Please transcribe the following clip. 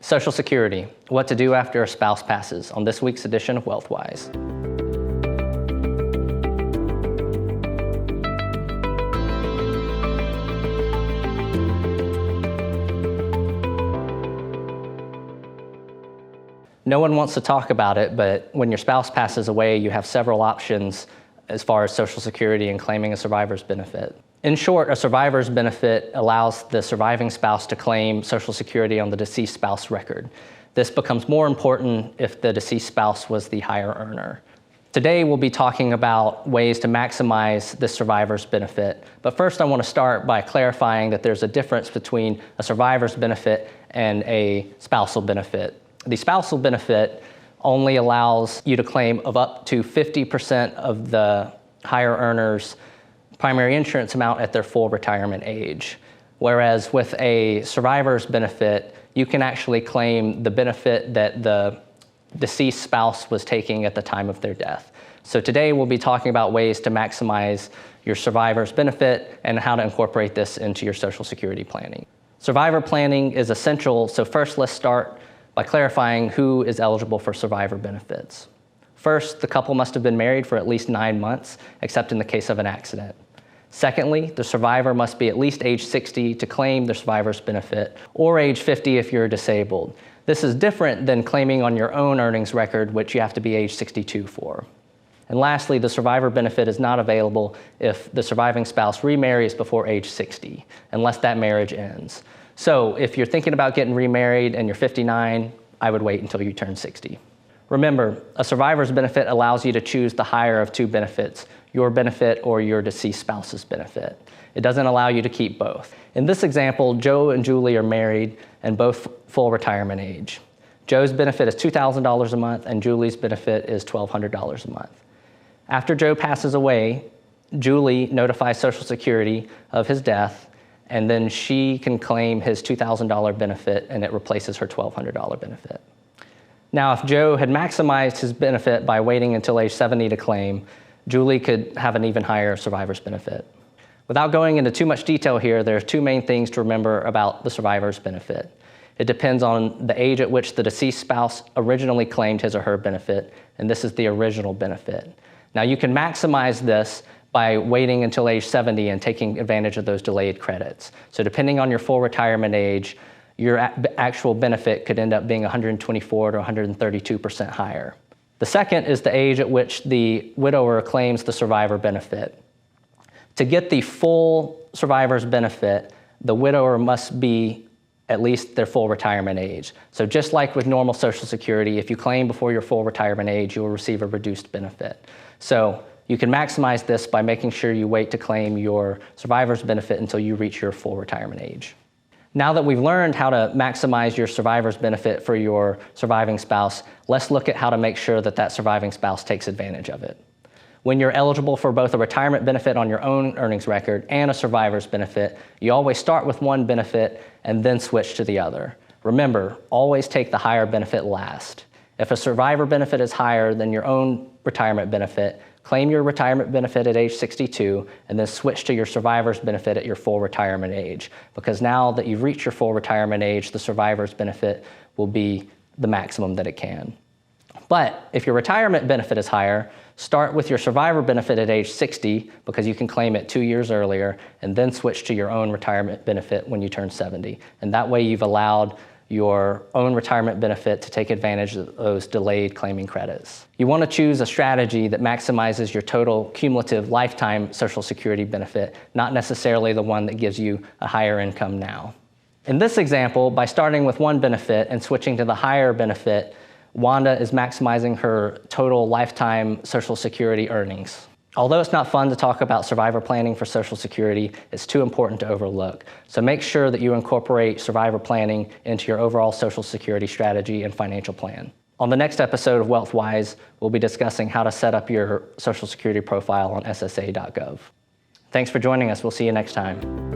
Social Security, what to do after a spouse passes, on this week's edition of WealthWise. No one wants to talk about it, but when your spouse passes away, you have several options as far as Social Security and claiming a survivor's benefit. In short, a survivor's benefit allows the surviving spouse to claim Social Security on the deceased spouse record. This becomes more important if the deceased spouse was the higher earner. Today, we'll be talking about ways to maximize the survivor's benefit. But first, I want to start by clarifying that there's a difference between a survivor's benefit and a spousal benefit. The spousal benefit only allows you to claim of up to 50% of the higher earner's primary insurance amount at their full retirement age. Whereas with a survivor's benefit, you can actually claim the benefit that the deceased spouse was taking at the time of their death. So today we'll be talking about ways to maximize your survivor's benefit and how to incorporate this into your Social Security planning. Survivor planning is essential, so first let's start by clarifying who is eligible for survivor benefits. First, the couple must have been married for at least 9 months, except in the case of an accident. Secondly, the survivor must be at least age 60 to claim the survivor's benefit, or age 50 if you're disabled. This is different than claiming on your own earnings record, which you have to be age 62 for. And lastly, the survivor benefit is not available if the surviving spouse remarries before age 60, unless that marriage ends. So if you're thinking about getting remarried and you're 59, I would wait until you turn 60. Remember, a survivor's benefit allows you to choose the higher of two benefits, your benefit or your deceased spouse's benefit. It doesn't allow you to keep both. In this example, Joe and Julie are married and both full retirement age. Joe's benefit is $2,000 a month and Julie's benefit is $1,200 a month. After Joe passes away, Julie notifies Social Security of his death, and then she can claim his $2,000 benefit and it replaces her $1,200 benefit. Now, if Joe had maximized his benefit by waiting until age 70 to claim, Julie could have an even higher survivor's benefit. Without going into too much detail here, there are two main things to remember about the survivor's benefit. It depends on the age at which the deceased spouse originally claimed his or her benefit, and this is the original benefit. Now, you can maximize this by waiting until age 70 and taking advantage of those delayed credits. So depending on your full retirement age, your actual benefit could end up being 124 to 132% higher. The second is the age at which the widower claims the survivor benefit. To get the full survivor's benefit, the widower must be at least their full retirement age. So just like with normal Social Security, if you claim before your full retirement age, you will receive a reduced benefit. So you can maximize this by making sure you wait to claim your survivor's benefit until you reach your full retirement age. Now that we've learned how to maximize your survivor's benefit for your surviving spouse, let's look at how to make sure that that surviving spouse takes advantage of it. When you're eligible for both a retirement benefit on your own earnings record and a survivor's benefit, you always start with one benefit and then switch to the other. Remember, always take the higher benefit last. If a survivor benefit is higher than your own retirement benefit, claim your retirement benefit at age 62 and then switch to your survivor's benefit at your full retirement age. Because now that you've reached your full retirement age, the survivor's benefit will be the maximum that it can. But if your retirement benefit is higher, start with your survivor benefit at age 60 because you can claim it 2 years earlier, and then switch to your own retirement benefit when you turn 70. And that way you've allowed your own retirement benefit to take advantage of those delayed claiming credits. You want to choose a strategy that maximizes your total cumulative lifetime Social Security benefit, not necessarily the one that gives you a higher income now. In this example, by starting with one benefit and switching to the higher benefit, Wanda is maximizing her total lifetime Social Security earnings. Although it's not fun to talk about survivor planning for Social Security, it's too important to overlook. So make sure that you incorporate survivor planning into your overall Social Security strategy and financial plan. On the next episode of WealthWise, we'll be discussing how to set up your Social Security profile on SSA.gov. Thanks for joining us. We'll see you next time.